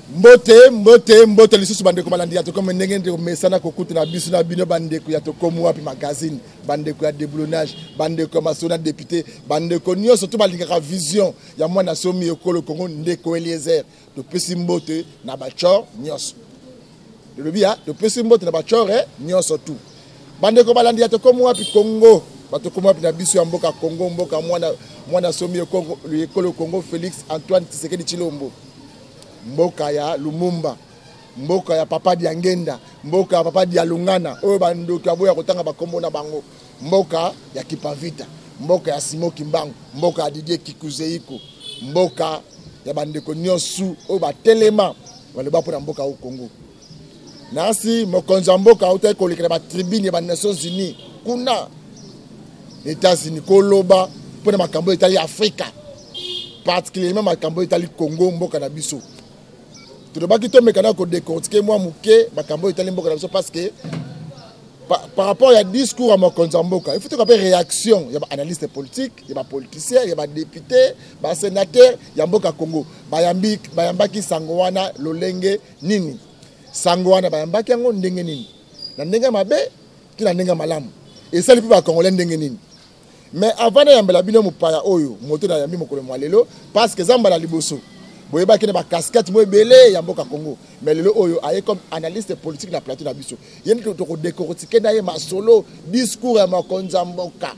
Mbote lisusu bandeko balandi yato comme ndenge ndeko mesana kokuta na biso na bino bandeko yato comme wapi magazine bandeko ya déboulonnage bandeko masona député bandeko nyo surtout balingaka vision ya mwana somi ekolo Congo ndeko Eliezer to pesi mbote na bachor nyoso le bia to pesi mbote na bachor nyoso tout bandeko balandi yato comme wapi Congo bato comme wapi na biso ya mboka Congo mboka mwana somi ekolo Congo Félix Antoine Tshisekedi Tshilombo mboka ya Lumumba, mboka ya Papa Diangenda, mboka ya Papa Dialungana, oyo bandoki aboya kotanga bakombo na bango, mboka ya Kipavita, mboka ya Simo Kimbangu, mboka ya Didier Kikuzeiko, mboka ya bandeko nyosu oyo batelema baloba mpona mboka au Congo. Nasi mokonzi ya mboka autai kolekela ba tribune ya ba Nations Unies kuna États-Unis koloba mpona makambo etali Afrika, particulièrement makambo etali Congo mboka na biso. Tout le monde mekana ko décortiquer moi muke makambo itali mboka na biso parce que par rapport à discours à mokonzi mboka il faut que réaction ya ba analyste politique ya ba politicien ya ba député ba sénateur ya mboka Congo bayambaki sango wana lolenge nini sango wana bayambaki yango ndenge nini na ndenge mabe kila ndenge malamu et ça lipi ba congolais ndenge nini mais avant na yambela bino mupaya oyo moto na yambi mokolo mwalelo parce que zamba la liboso boyeba kene ba casquette mo belé ya mboka Congo mais lelo oyo aye comme analyste politique na plateau na biso yeni to ko décortiquer na ye masolo discours ya makonza mboka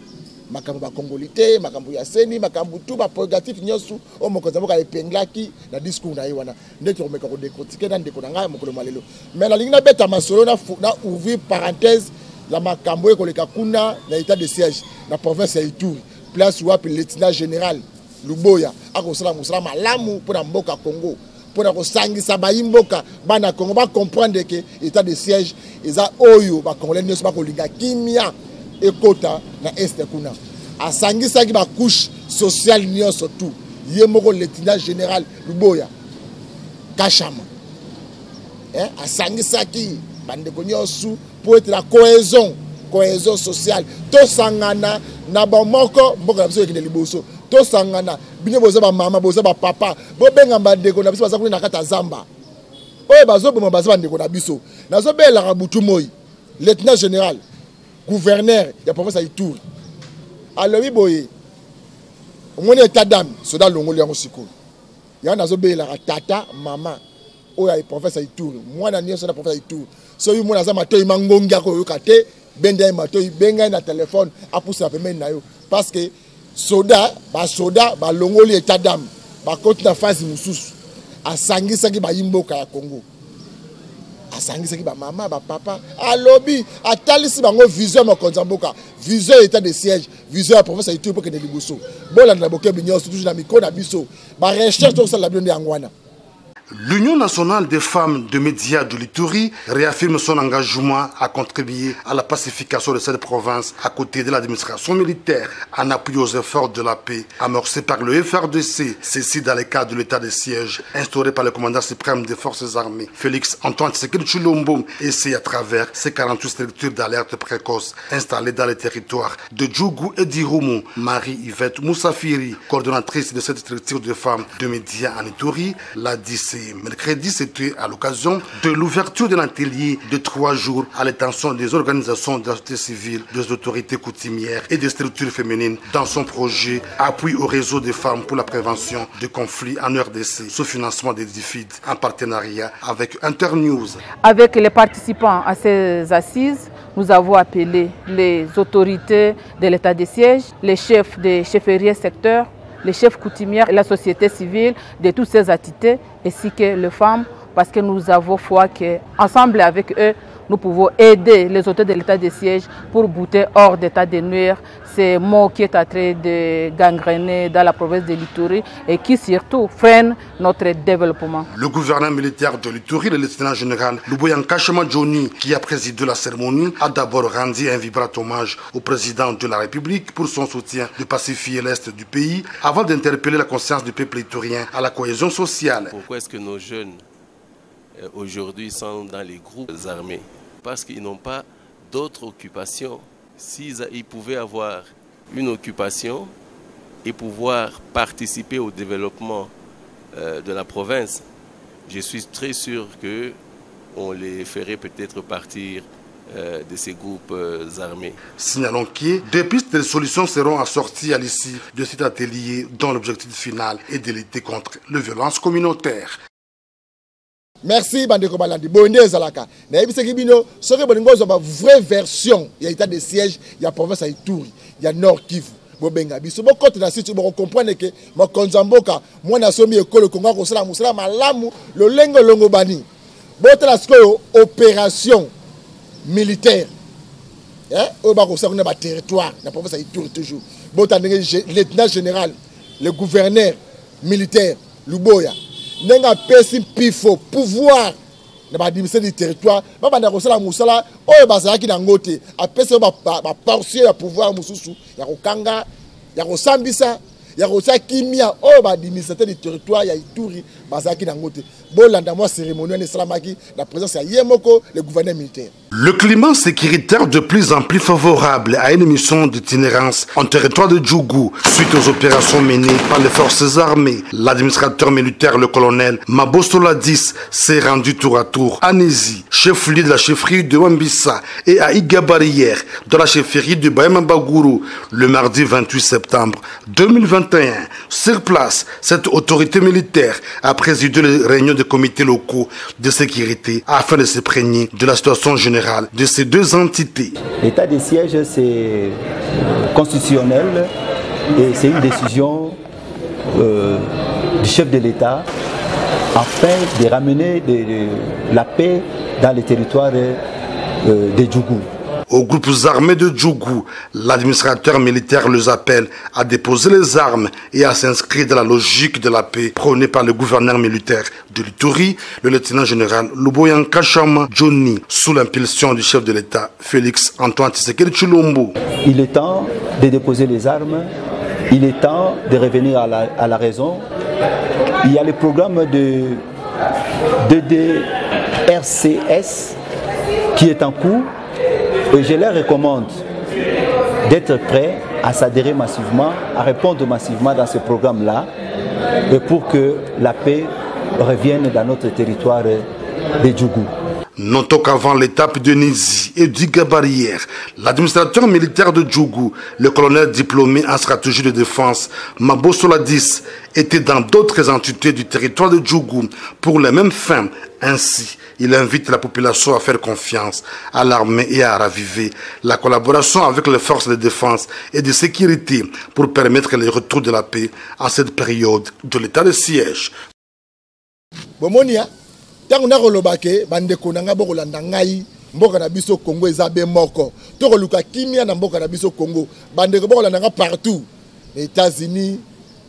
makambo ba congolité makambo ya seni makambo tout ba prérogative nyosu o mokonza mboka epenglaki na discours na ye wana ndeko ko meka ko décortiquer na ndeko na ngai mokolo malelo mais la ligne na beta masolo na ouvrir parenthèse la makambo ekoleka kuna na état de siège na province ya Ituri place wapi lieutenant général Luboya akosala musala malamu pour mboka Congo pour kosangisa bayimboka bana Congo ba comprendre que état de siège eza oyo ba congolais nyonso ba kolinga kimia ekota na est kuna asangisa ki ba couche sociale nyonso tout ye moko lieutenant général Luboya Kashama asangisa ki bandeko nyonso pour être la cohésion sociale to sangana na ba moko mboka na biso ekende liboso to sangana bino boza ba mama boza ba papa bo benga bandeko na biso baza kuna kata zamba oyo bazo boma baza bandeko na biso nazo bela ka butu moi lieutenant général gouverneur ya province ya Ituri alobi boye omoni état d'âme soda longoli yango siko ya nazo bela ka tata mama oyo ya province ya Ituri mwana nyonso na province ya Ituri so yu mwana za matoi mangongi ko yoka bende ya matoi benga na téléphone apusa pembeni na yo parce que soda ba longoli état d'âme ba koti na phase mususu asangisa ki ba yimboka ya Congo asangisa ki ba mama ba papa alobi atalisi bango vision mokonza mboka vision état de siège vision ya province ya Ituri pour que de liboso bola na boke binyo toujours na mikona biso ba recherche to sala bino yangwana. L'Union nationale des femmes de médias de l'Ituri réaffirme son engagement à contribuer à la pacification de cette province à côté de l'administration militaire en appui aux efforts de la paix amorcés par le FRDC, ceci dans le cadre de l'état de siège instauré par le commandant suprême des forces armées Félix Antoine Tshisekedi Tshilombo et c'est à travers ces 48 structures d'alerte précoce installées dans les territoires de Djougou et d'Irumu. Marie-Yvette Moussafiri, coordonnatrice de cette structure de femmes de médias en Ituri, l'a dit. Mercredi, c'était à l'occasion de l'ouverture d'un atelier de 3 jours à l'attention des organisations de la société civile, des autorités coutumières et des structures féminines dans son projet Appui au réseau des femmes pour la prévention des conflits en RDC, sous financement des DFID en partenariat avec Internews. Avec les participants à ces assises, nous avons appelé les autorités de l'état de siège, les chefs des chefferies secteurs, les chefs coutumières et la société civile de toutes ces entités, ainsi que les femmes, parce que nous avons foi qu'ensemble avec eux, nous pouvons aider les autorités de l'état de siège pour bouter hors d'état de nuire ces maux qui est en train de gangréner dans la province de l'Ituri et qui surtout freinent notre développement. Le gouverneur militaire de l'Ituri, le lieutenant général Luboya Nkashama Johnny, qui a présidé la cérémonie, a d'abord rendu un vibrant hommage au président de la République pour son soutien de pacifier l'Est du pays, avant d'interpeller la conscience du peuple iturien à la cohésion sociale. Pourquoi est-ce que nos jeunes aujourd'hui sont dans les groupes armés? Parce qu'ils n'ont pas d'autres occupations. S'ils pouvaient avoir une occupation et pouvoir participer au développement de la province, je suis très sûr qu'on les ferait peut-être partir de ces groupes armés. Signalons que des pistes de solutions seront assorties à l'issue de cet atelier dont l'objectif final est de lutter contre les violences communautaires. Merci Bandeko Balandi. Bonne Zalaka. Naïbiseki bino, soki boningo zoba vraie version, il y a état de siège, il y a province à Ituri, il y a Nord Kivu. Bobenga biso bo côté na site bo comprendre que mo konzamboka moi na somi école Kongo ko sala musala malamu le lengo longo bani. Bo tala siko opération militaire. On va construire un territoire, la province a toujours. Le lieutenant général, le gouverneur militaire, Luboya, n'a pas pifo pouvoir d'administrer du territoire. On va construire la moussala, on va construire la ngote, après ça, on va porter le pouvoir moussoussou. Il y a Okanga, il y a Osambisa, il y a Osa Kimia, on va administrer du territoire, il y a Ituri, Bazaki Dangote. Bon, l'endamment cérémonial de Salamaki, la présence de Yemoko, le gouverneur militaire. Le climat sécuritaire de plus en plus favorable à une mission d'itinérance en territoire de Djougou suite aux opérations menées par les forces armées. L'administrateur militaire, le colonel Mabostola 10, s'est rendu tour à tour à Nézi, chef-lieu de la chefferie de Wambissa, et à Igabarière, dans la chefferie de Baïmambaguru, le mardi 28 septembre 2021. Sur place, cette autorité militaire a présidé les réunions des comités locaux de sécurité afin de se prémunir de la situation générale de ces deux entités. L'état de siège, c'est constitutionnel et c'est une décision du chef de l'État afin de ramener la paix dans les territoires de Djougou. Aux groupes armés de Djougou, l'administrateur militaire les appelle à déposer les armes et à s'inscrire dans la logique de la paix prônée par le gouverneur militaire de l'Ituri, le lieutenant général Luboyan Kachama Johnny, sous l'impulsion du chef de l'État, Félix Antoine Tshisekedi Tshilombo. Il est temps de déposer les armes, il est temps de revenir à la raison. Il y a le programme de DDRCS qui est en cours. Et je leur recommande d'être prêts à s'adhérer massivement, à répondre massivement dans ce programme-là, pour que la paix revienne dans notre territoire de Djougou. Notons qu'avant l'étape de Nizi et d'Igabarière, l'administrateur militaire de Djougou, le colonel diplômé en stratégie de défense Mabostola 10, était dans d'autres entités du territoire de Djougou pour les mêmes fins. Ainsi, il invite la population à faire confiance à l'armée et à raviver la collaboration avec les forces de défense et de sécurité pour permettre le retour de la paix en cette période de l'état de siège. Tant qu'on a relobake, bandeko nanga boko landangai, mboka na biso Congo ezabe moko. Toko luka kimia na mboka na biso Congo, bandeko boko landanga partout. Les États-Unis,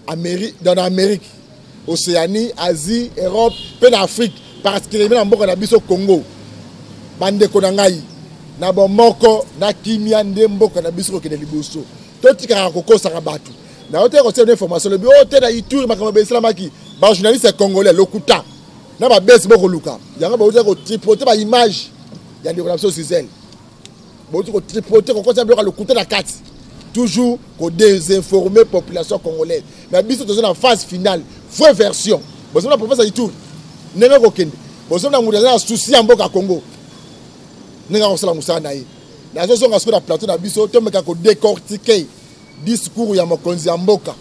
Amérique, dans l'Amérique, Océanie, Asie, Europe, puis l'Afrique, particulièrement na mboka na biso Congo. Bandeko nangai, na bon moko, na kimia nde mboka na biso ko liboso. Toti ka koko sarabatu. Na hôtel ko une information le bio hôtel na Ituri makama be islamaki. Ba journaliste congolais Lokuta. Na ba besi boko luka yanga ba uza ko tripoter ba image ya ndeko na biso Cizel ba uza ko tripoter ko konsa bloka Lokuta na kati toujours ko désinformer population congolaise mais biso tozo na phase finale vraie version bozo na province Ituri nenga ko kende bozo na ngula na souci ya mboka Congo nenga ko sala musana na ye na zo zonga sur la plateau na biso to meka ko décortiquer discours ya mokonzi ya mboka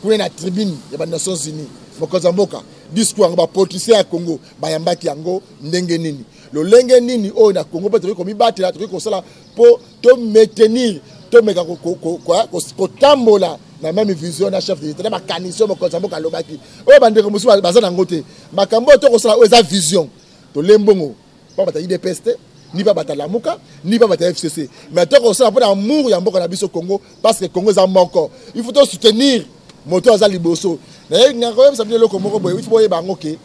kuna na tribune ya ba Nations Unies mokonzi ya mboka discours ba politicien ya Congo bayambaki yango ndenge nini lo lenge nini o na Congo peut ko mi batela to ko sala po to maintenir to meka ko tambola na même vision na chef de l'État na kanisi mokonzi ya mboka lobaki o bandeko musu bazana ngote makambo to ko sala o eza vision to lembongo pa bata IDPS ni pas bata lamuka ni pas bata FCC mais to ko sala pour amour ya mboka na biso Congo parce que Congo za moko il faut to soutenir moto aza liboso na ngako ça veut dire ko moko boy il faut yeba ngoke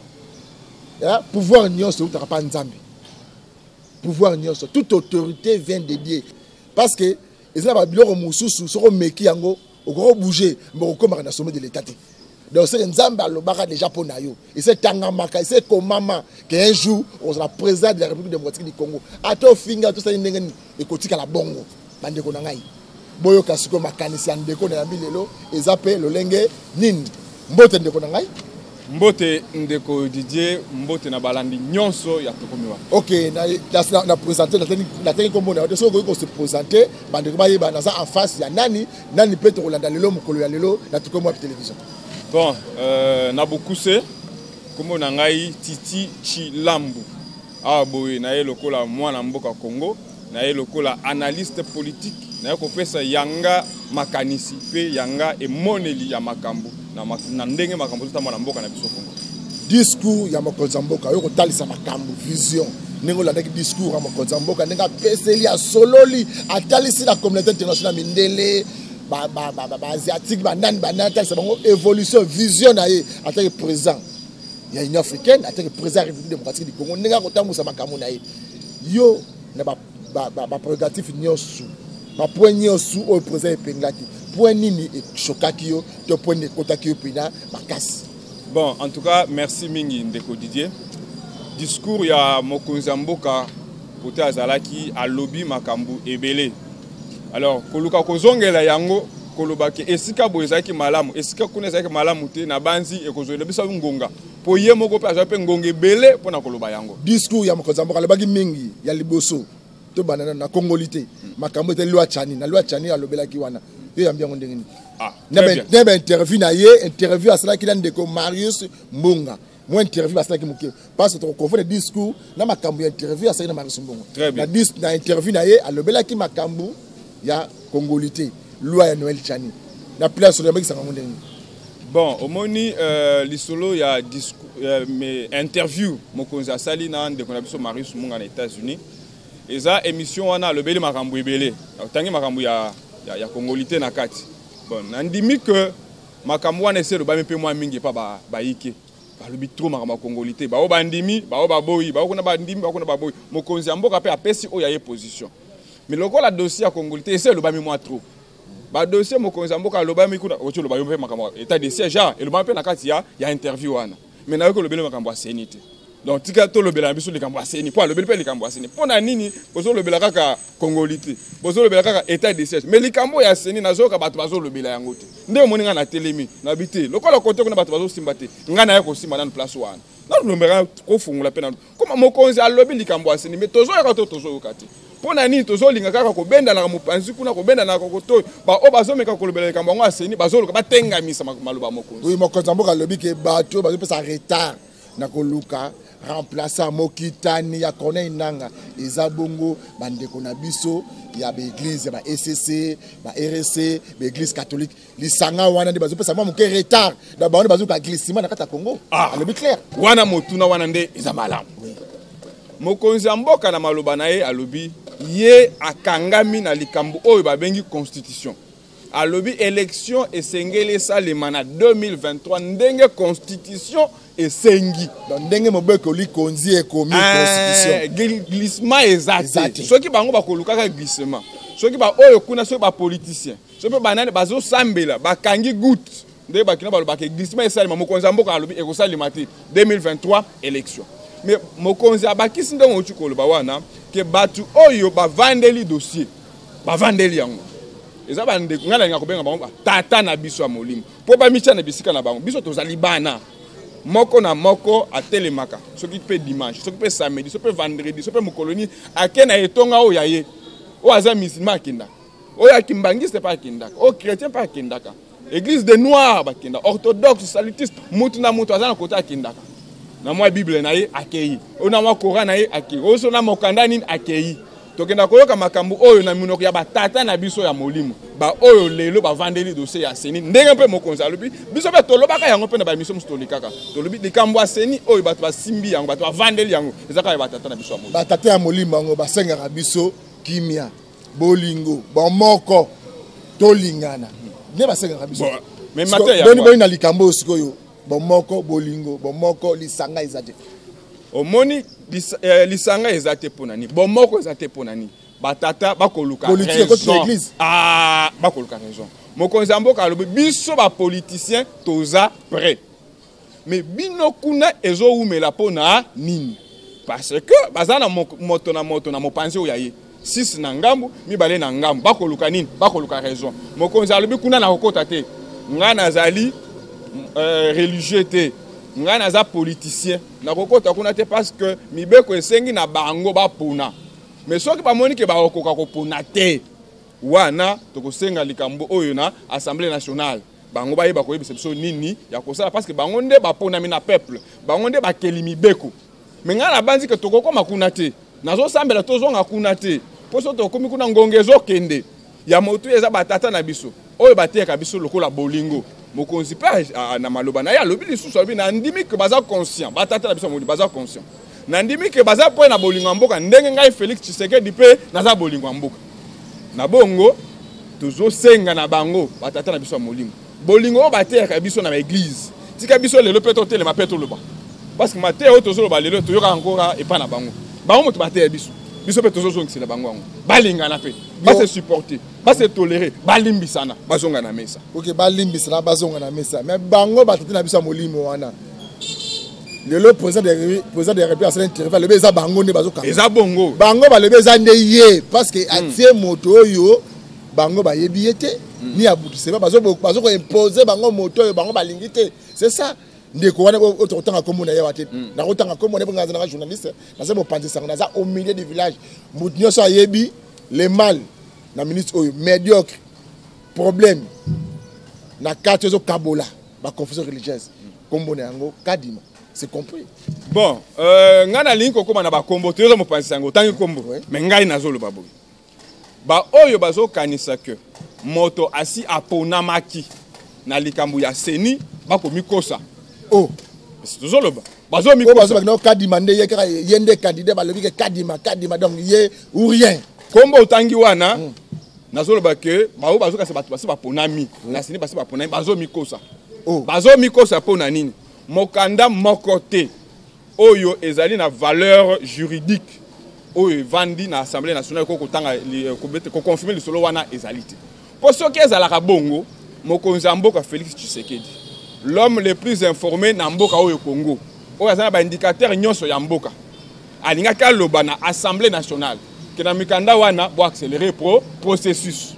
ya pouvoir nyonso utaka pa nzambe pouvoir nyonso toute autorité vient de Dieu parce que ezala ba biloko mususu soko meki yango okoko bouger mboko koma na sommet de l'état donc c'est nzambe alobaka déjà pour na yo et c'est tangamaka et c'est komama qu'un jour on sera président de la République démocratique du Congo ato finga tout ça ndengeni ekotika la bongo bandeko na ngai boyo kasiko makanisi ndeko na bilelo ezape lolenge nini mbote ndeko na ngai Mbote ndeko Didier, mbote na balandi nyonso ya tokomiwa. Ok, na présenter la technique comme on a dit, on se présenter, bandeko ba yeba naza en face ya nani peut to landa lelo mukolo ya lelo na tokomiwa télévision. Bon, na bokuse kombo na ngai Titi Chilambu. Ah boy, na ye lokola mwana mboka Congo, na ye lokola analyste politique, na ye kopesa yanga makanisi pe yanga emoneli ya makambo. Na ndenge makambo tuta mwana mboka na biso Congo. Discours ya mokonzi mboka yo kotalisa makambo vision. Nengo la nek discours ya mokonzi mboka nenga peseli ya sololi atalisi la communauté internationale mindele ba asiatique ba nani talisa bango évolution vision na ye atake présent. Il y a une africaine atake présent à République démocratique du Congo nenga kotambusa makambo na ye. Yo na ba prérogative nyonso. Ba point nyonso au présent pengaki. Point nini et chokaki yo to point ne kotaki yo pina makasi. Bon, en tout cas, merci mingi ndeko Didier. Discours ya mokonzi mboka côté azalaki a lobby makambu ebele. Alors, koluka kozongela yango kolobaki esika boezaki malamu, esika kuna ezaki malamu te na banzi ekozongela biso ngonga. Po ye moko pe azape ngonga ebele pona koloba yango. Discours ya mokonzi mboka lebaki mingi ya liboso to banana na congolité. Makambu te loi chani na loi chani alobelaki wana. Yo yambia ngondengini. Ah, nebe interview na ye, interview à cela qui donne de Marius Mbonga. Moi interview à cela qui mouké. Parce que tu confond le discours, na makambu interview à cela de Marius Mbonga. Très bien. Na interview na ye, à l'obela qui makambu, ya congolité, loi ya Noël Chani. Na place sur le mec ça ngondengini. Bon, au moni l'isolo ya discours mais interview mokonzi asali na de konabiso Marius Mbonga na États-Unis. Eza émission wana lobeli makambu ebele. Tangi makambu ya congolité na kati. Bon, nandimi que makambo wana ese loba mpe mwa mingi pa ba yike. Ba lobi trop makambo congolité. Ba o bandimi, ba o baboyi, ba o kuna bandimi, ba kuna baboyi. Mokonzi mboka pe apesi o ya ye position. Mais lokola dossier ya congolité ese loba mi mwa trop. Ba dossier mokonzi mboka loba mi kuna ocho loba mpe makambo état de siège et loba mpe na kati ya interview wana. Mais na yo ko lobele makambo ya senité. Donc tika to lobela biso likambo aseni po lobela pe likambo aseni pona nini bozo lobela kaka congolité bozo lobela kaka état de siège mais likambo ya aseni nazoka bato bazo lobela yango te nde moninga na telemi na bité lokola kote kuna bato bazo simba te ngana ya ko simba na place wana na lomera ko fungula pe na koma mokonzi alobi likambo aseni mais tozo ya to tozo kati pona nini tozo linga kaka ko benda na mopanzi kuna ko benda na kokoto ba o bazo meka ko lobela likambo ngo aseni bazo loka batenga misa maloba mokonzi oui mokonzi mboka lobi ke bato bazo pesa retard na koluka remplaçant Mokitani ya Corneille Nanga ezabongo bandeko na biso ya ba église ba ECC ba RSC ba église catholique lisanga wana ndi bazo pesa mwa muke retard na ba bazo ka glissement na kata Congo le but clair wana motuna wana nde ezabalamu mokonzi mboka na maloba na ye alobi ye akangami na likambo oyo babengi constitution alobi élection esengeli salema na 2023 ndenge constitution esengi ndenge mobeko likonzi ekomi constitution glissement exact soki bango bakolukaka glissement soki ba oyo kuna soki ba politicien soki banane bazo sambela bakangi goutte ndenge bakina balobaka glissement esalema mokonzi mboka alobi ekosalema te 2023 élection mais mokonzi abakisi ndenge ochi koloba wana ke batu oyo bavandeli dossier bavandeli yango eza bande ngala nga kobenga bango tata na biso ya molimo po ba micha na bisika na bango biso tozali bana moko na moko atelemaka soki pe dimanche soki pe samedi soki pe vendredi soki pe mokoloni akena etonga o yaye o aza musulman akenda o ya kimbangiste pa akenda o chrétien pa akenda église de noirs bakenda orthodoxe salutiste mutu na mutu aza na kota akenda na mwa bible na ye akeyi o na mwa Coran na ye akeyi o so na mokanda nini akeyi tokenda koyoka makambu oyo na minoko ya batata na biso ya molimo ba oyo lelo bavandeli dossier ya seni ndenge mpe mokonzi alobi biso pe tolobaka yango mpe na bamiso mosu tolikaka tolobi likambo ya seni oyo bato basimbi yango bato bavandeli yango ezaka ya batata na biso ya molimo batata ya molimo yango basengaka biso kimia bolingo bomoko tolingana nde basengaka biso mais mateya boni na likambo sikoyo bomoko bolingo bomoko lisanga ezate omoni lisanga ezate ponani bomoko ezate ponani batata bakoluka raison bakoluka raison mokonzi mboka alobi biso ba politicien toza prêt mais bino kuna ezowumela pona nini parce que bazana moto na mopanzi oyaye 6 na ngambu mibale na ngambu bakoluka nini bakoluka raison mokonzi alobi kuna na kokota te ngana zali religieux te ngai naza politicien nakokota kuna te parce que mibeko esengi na bango bapona mais soki bamoni ke bakokoka kopona te wana tokosenga likambo oyo na Assemblée nationale bango bayeba koyebisa biso nini ya kosala parce que bango nde baponami na peuple bango nde bakeli mibeko mais ngai nabanzi ke tokokoma kuna te nazosambela tozonga kuna te po so tokomi kuna ngonga ezokende ya motu eza batata na biso oyo bateka biso lokola bolingo mokonzi pe na maloba na ya lobi lisusu lobi na ndimi ke baza conscient batata na biso modi baza conscient na ndimi ke baza po na bolingo mboka ndenge ngai Félix Tshisekedi pe naza bolingo mboka na bongo tozosenga na bango batata na biso molimo bolingo bateka biso na église tika biso lelo pe to telema pe to loba parce que mateo tozoloba lelo toyoka encore epa na bango bango moto bateka biso biso pe tozozongisa bango yango balingana pe base supporter base tolérer balimbisana bazonga na mesa OK balimbisana bazonga na mesa mais bango batata na biso molimo wana le président de la République a fait interview le beza bango ne bazoka eza bongo bango ba le beza ndeye parce que atie moto yo bango ba yebiete ni abutu c'est pas bazoko imposer bango moto yo bango balingite c'est ça ndeko wana ototanga komona ya wate na otanga komona bonga na journaliste na se bo panzi sanga za au milieu du village mutinyo so yebi le mal na ministre oyo médiocre problème na carte zo kabola ba confession religieuse kombona yango kadima. C'est compris. Bon, ngana linko koma na ba kombo tozo mo panzi sango tangi kombo mais ngai nazolo baboyi. Ba oyo bazo kanisa que moto asi aponamaki na likambu ya seni bako mikosa. Oh, c'est tozolo ba. Bazo mikosa. Bazo ba kadima nde ye kaka yende candidat ba lobi ke kadima donc ye ou rien. Kombo tangi wana nazolo ba ke ba bazo ka se batu basi ba ponami na seni basi ba ponami bazo mikosa. Oh, bazo mikosa pona nini? Mokanda mokote oyo ezali na valeur juridique oyo vandi na Assemblée nationale ko kotanga ko confirmer le solo wana ezalite po soki ezalaka bongo mokonzi mboka Félix Tshisekedi l'homme le plus informé na mboka oyo Congo oyo azana ba indicateur nyonso ya mboka alinga ka loba na Assemblée nationale ke na mikanda wana bo accélérer processus.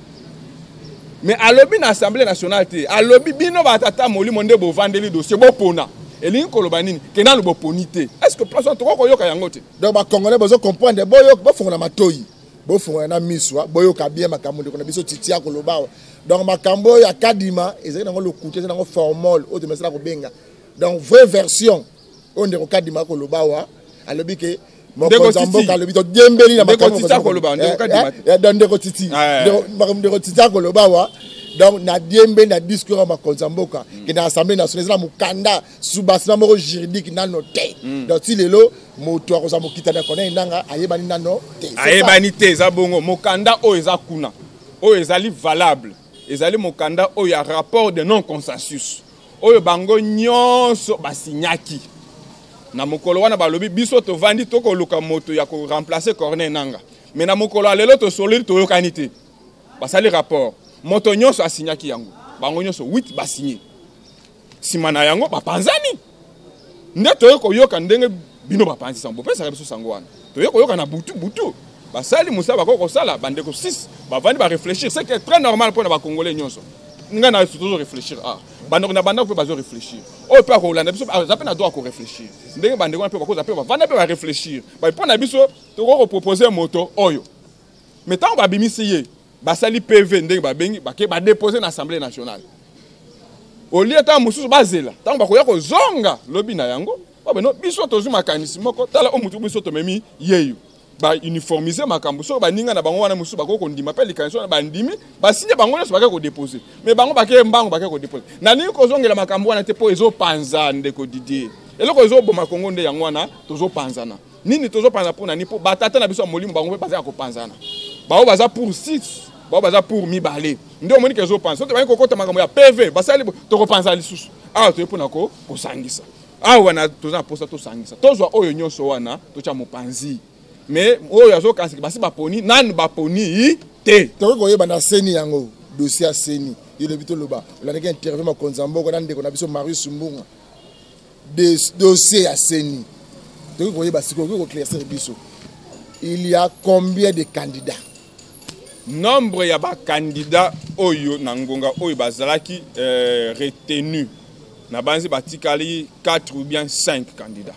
Mais à l'objet de l'Assemblée nationale, à l'objet bino batata molimo nde bo vandeli dossier bo pona. Elingi kolobanini kena lo bo ponité. Est-ce que place to ko yoka yango te? Donc ba congolais bozo comprendre boyo bo fonga matoyi. Bo fonga na miswa, boyo ka bien makambo de kona biso titia koloba. Donc makambo ya kadima ezali nango le couté nango formol o de mesala ko benga. Donc vraie version on de kadima koloba wa à l'objet que mokonzamboka le bito dembeli na makambo tita koloba ndeko kadima. Ya ndeko titi. Ndeko tita koloba wa. Donc na diembe na discours ma konzamboka que dans l'Assemblée nationale la mukanda subasima moko juridique na noté. Donc si lelo moto akozamu kitana kona ndanga ayebani nano te. Ayebani te za bongo mokanda o eza kuna. O ezali valable. Ezali mokanda o ya rapport de non consensus. Oyo bango nyonso basinyaki. Na mokolo wana balobi biso to vandi to ko luka moto ya ko remplacer Corneille Nanga. Mais na mokolo alelo to solide to yokani te. Basali rapport. Moto nyonso asinyaki yango. Bango nyonso 8 basigné. Simana yango bapanzani. Nde to ko yoka ndenge bino bapanzi sango. Pesa biso sango wana. To yoka na butu. Basali musaba ko sala bandeko 6. Bavandi ba réfléchir, c'est que très normal pour ba congolais nyonso. Nga na toujours réfléchir bandeko na bandeko peut pas réfléchir. O peut ko landa biso za pe na droit ko réfléchir. Ndenge bandeko na peut ba ko za pe vanda pe ba réfléchir. Ba pour na biso to ko proposer moto oyo. Mais tant ba bimisiye basali PV ndenge ba bengi ba ke ba déposer na Assemblée nationale. Au lieu ta mususu bazela, tant ba ko ya ko zonga lobi na yango. Ba beno biso to zuma kanisi moko tala o mutu biso to memi yeyo. Ba uniformiser makambo so ba ninga na bango wana mususu ba ko ndima pe likanso na ba ndimi ba signé bango nyonso ba ko déposer. Mais bango ba ke mbango ba ko déposer. Na nini ko zongela makambo wana te po ezo panza ndeko Didier. Eloko ezo boma Kongo nde yango wana tozo panzana. Nini tozo panza pour nani po batata na biso molimo bango pe baza ko panzana. Ba o baza pour 6, ba o baza pour mibale. Ndio moni kezo panza. So te ba ko kota makambo ya PV basali to ko panza lisusu. Ah to epona ko sangisa. Ah wana toza posa to sangisa. Tozwa oyo nyonso wana to cha mopanzi. Mais oyo yazo kansi basi baponi nani baponi te. To ko yeba na seni yango dossier seni. Il est plutôt là-bas. On a interviewé ma konzambo na ndeko na biso Marius Mbunga. Des dossiers à seni. To ko yeba siko ko claircir biso. Il y a combien de candidats? Nombre ya ba candidats oyo na ngonga oyo bazalaki retenu na banzi batikali 4 ou bien 5 candidats.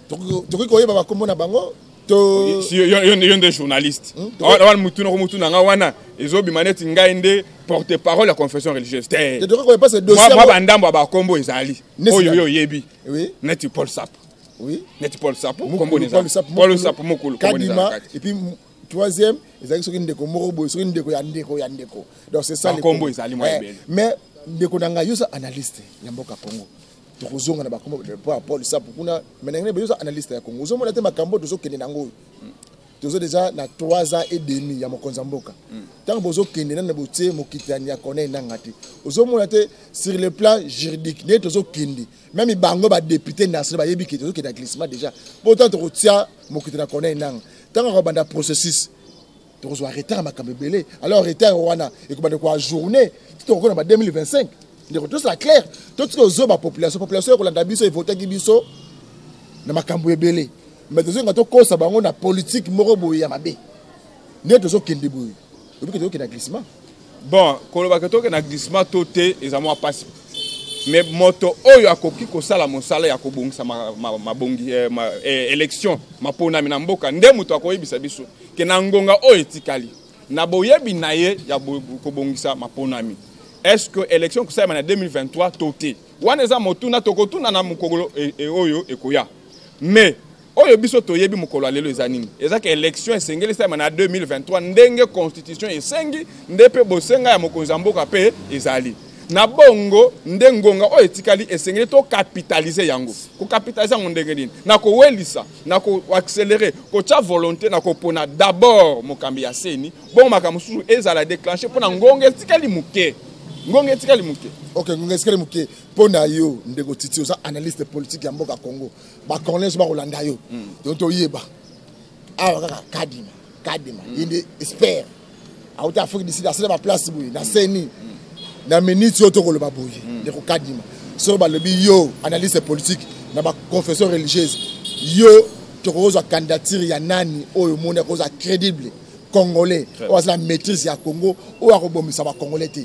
Toki koyeba bakombo na bango to si yon des journalistes. Wan mutuna nga wana ezobi maneti ngainde porte-parole la confession religieuse. Moi bandambo bakombo ezali. Oyo yebi. Oui. Neti Paul Sap. Oui. Neti Paul Sap. Paul Sap mokolo. Kadima et puis troisième, ezali soki ndeko morobo, soki ndeko ya ndeko. Donc c'est ça les combo ezali moi ebele. Mais ndeko nanga yosa analyste ya mboka Congo. Tozonga na bakombo pour Paul Sap kuna menengene be yosa analyste ya Congo. Ozomona te makambo tozokende nango. Tozo déjà na 3 ans et demi ya mokonza mboka. Tant bozo kende na botie mokitani ya kone nangati. Ozomona te sur le plan juridique, ne tozo kende. Même bango ba député national ba yebi ki tozo kende glissement déjà. Pourtant to retia mokitani ya kone nang. Tant on va processus, tu dois arrêter à ma camébélé. Alors arrêter à Rwanda et que quoi journée, tu te en 2025. Tout ça clair. Tout ce que la population, qu'on a d'habitude, il faut que biso na makambo ebele. Mais tu sais quand on ça bango na politique morobo ya mabe. Ne te zo kende boy. Et puis que tu na glissement. Bon, quand on va que na glissement toté et ça moi passe. Mais moto oyo akoki ko sala mosala ya ko bongisa ma bongi élection mapona mina mboka nde muto akoyebisa biso ke na ngonga oyo etikali na boyebi na ye ya ko bongisa mapona mi. Est-ce que élection ko sala na 2023 toté wana eza motuna tokotuna na mukolo oyo ekoya. Mais oyo biso toyebi mukolo alelo eza nini eza ke élection esengeli sala na 2023 ndenge constitution esengi ndepe bosenga ya mokonzi mboka pe ezali. Na bongo ndengonga o etikali esengeli to capitaliser yango ko capitaliser yango ndenge nini na ko welisa na ko accélérer ko tia volonté na ko pona d'abord mokambi ya seni bon makamusu ezala déclencher pona ngonga etikali muke OK ngonga etikali muke pona yo ndeko titi oza analyste politique ya mboka Congo ba congolais ba kolanda yo to yeba awa kaka kadima inde expert auta Afrique d'ici la c'est ma place boui na seni na minute yo to ko le baboye de ko kadima so ba le bi yo analyste politique na ba confession religieuse yo to ko za candidature ya nani oyo monde ko za crédible congolais o za maîtrise ya Congo o a ko bomisa ba congolais te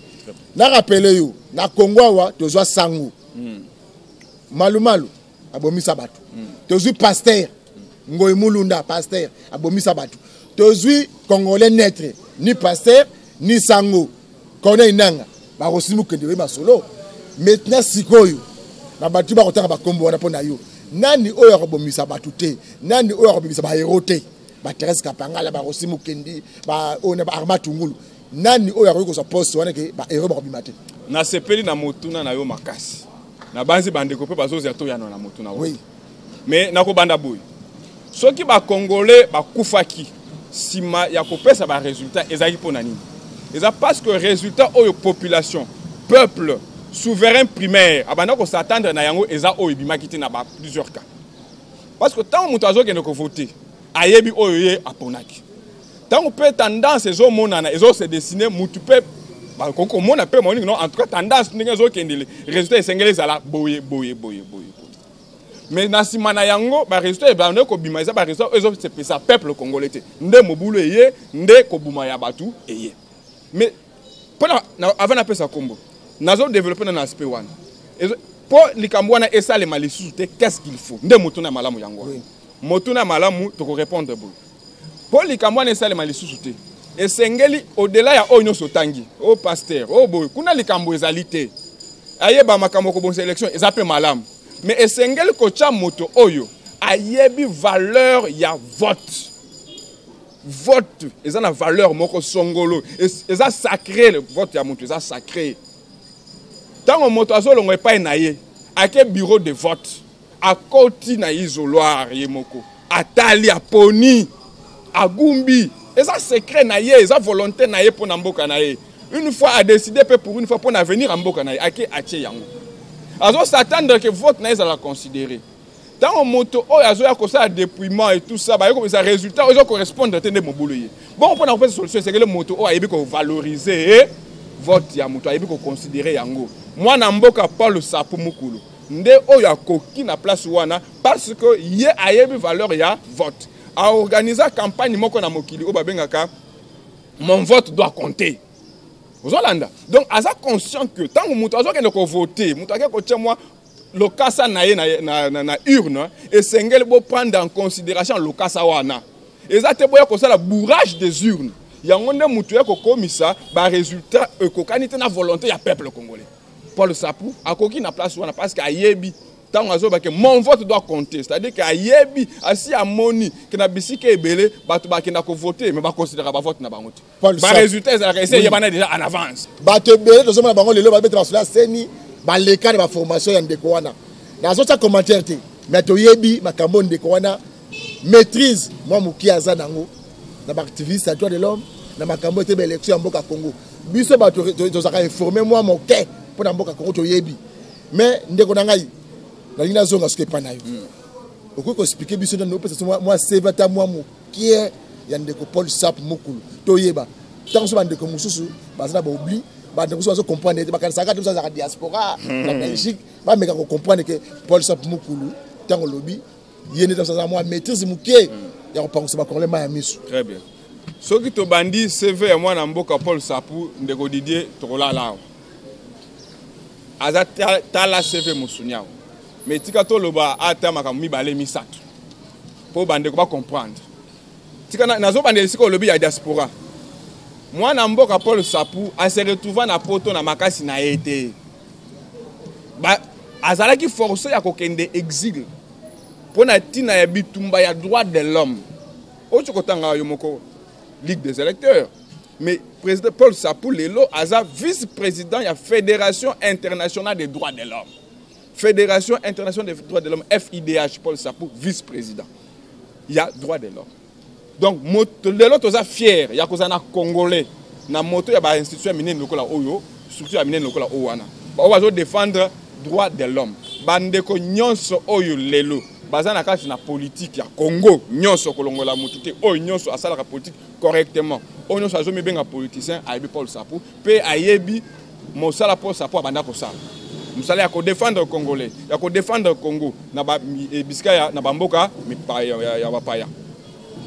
na rappeler yo na Congo wa to zo sango malumalu abomisa batu to zo pasteur ngoy mulunda pasteur abomisa batu to zo congolais naître ni pasteur ni sango kone inanga ba rosimu kende we masolo maintenant sikoyo na batu ba kotaka ba kombo wana pona yo nani oyo akobomisa batu te nani oyo akobomisa ba héros te ba Thérèse Kapangala ba rosimu kende ba ona ba Arma Tungulu nani oyo akoki sa poste wana ke ba héros ba kobima te na sepeli na motuna na yo makasi na banzi bandeko pe bazozi ato ya na motuna oui mais na ko banda boy soki ba congolais ba kufaki sima ya kopesa ba résultat ezaki pona nini. Et ça parce que résultat aux population, peuple, souverain primaire, abana ko s'attendre na yango eza o ibima kiti na ba plusieurs cas. Parce que tant mutazo ke ne ko voter, ayebi oyoye aponaki. Tant on peut tendance ezo monana ezo se dessiner mutu pe ba ko mona pe moni non en tout cas tendance ndenge ezo kendele résultat esengele zala boye. Mais na simana yango ba résultat ba ne ko bima eza ba résultat ezo se pesa peuple congolais te. Nde mobulu eye, nde ko buma ya batu eye. Mais avant d'appeler ça combo, nous avons développé un aspect one. Pour les Cambouana et ça les malissous, qu'est-ce qu'il faut? Nde motuna malamu yango. Motuna malamu to répondre bon. Pour les Cambouana et ça les malissous, et sengeli au-delà ya oyo sotangi, au pasteur, au boy, kuna les Cambou ezalité. Ayeba makambo ko bon sélection, ils appellent malamu. Mais et sengeli ko cha moto oyo, ayebi valeur ya vote. Vote, ils ont la valeur moko songolo, ils ont sacré le vote ya mutu, ils ont sacré. Tant que moto azolo ngwe pa naye, à quel bureau de vote, à côté na isoloir yemoko, à Tali, à Poni, à Gumbi, ils ont secret naye, ils ont volonté naye pour namboka naye. Une fois à décider pour une fois pour venir à mboka naye, à qui ache yango. Azo s'attendre que vote naye ça la considérer. Dans un moto, il y a un dépouillement et tout ça, il y a un résultat, il correspond à des mots. Bon, on peut avoir une solution, c'est que le moto, il y a valoriser vote, il y a considérer yango. Moi, je ne sais pas le sapo mukulu. Nde oyo akoki na place wana parce que y a une valeur ya vote. A organiser campagne moko na mokili o babengaka mon vote doit compter. Ozolanda. Donc, aza conscient que tant que muto azo ko voter, muto ko tient moi le kasa na urne et sengel bo prendre en considération le kasa wana. Ezate boya ko sala bourrage des urnes. Yango nde muto ko komisa ba résultat ko kanité na volonté ya peuple congolais. Paul Sapou akoki na place wana parce que ayebi tant que mon vote doit compter, c'est-à-dire que ayebi asi amoni que na bisike ebele bato ba kenda ko voter mais ba considérer ba vote na bango. Ba résultat ezala essayer yebana déjà en avance. Bato ebele to soma bango lelo ba betra sur la seni ba leka de ba formation ya ndeko wana. Na zo ta commentaire te mais to yebi makambo ndeko wana maîtrise moi muki aza nango na ba activiste à droit de l'homme na makambo te ba élection mboka Congo. Biso bato to zaka informer moi mon cœur pour na mboka Congo to yebi. Mais ndeko na ngai la ligne zone ce que pas nayo. Oko ko expliquer biso na no parce que moi c'est vata moi qui est ya ndeko Paul Sapou mukulu to yeba. Tant so bandeko mususu bazana ba oubli ba ndeko so comprendre ba kanisa ka tout ça za diaspora na Belgique ba meka ko comprendre que Paul Sapou mukulu tant lobby yene dans ça moi maîtrise mukie ya ko penser ba congolais ma misu. Très bien. Ce qui to bandi CV moi na mboka Paul Sapou ndeko Didier tokola la. Aza tala CV musunyao. Mais tika to loba ata makambi balé misato. Pour bande ko ba comprendre. Tika nazo bande siko lobi ya diaspora. Moi na mboka Paul Sapou a se retrouver na poto na makasi na été. Ba azala ki forcé ya kokende exil. Pona tina ya bitumba ya droit de l'homme. Ocho kotanga yo moko Ligue des électeurs. Mais président Paul Sapou lelo aza vice-président ya Fédération internationale des droits de l'homme. Fédération internationale des droits de l'homme, FIDH, Paul Sapou, vice-président. Il y a droits de l'homme. Donc, de l'autre, on est fier. Il y a des Congolais. Dans moto, il y a des institutions minières locales Oyo, structures minières locales Owana. On va défendre droits de l'homme. Bandeko nyonso Oyo lelo. Bazana kati na politique ya Congo, nyonso kolongola mutute, Oyo nyonso asala la politique correctement. Oyo nyonso azomi benga politicien, ayebi Paul Sapou, pe ayebi mosala Paul Sapou abanda ko sala. Nous allons défendre le Congolais, nous défendre le Congo, Biskaya, Nabamboka, ya Wapaya.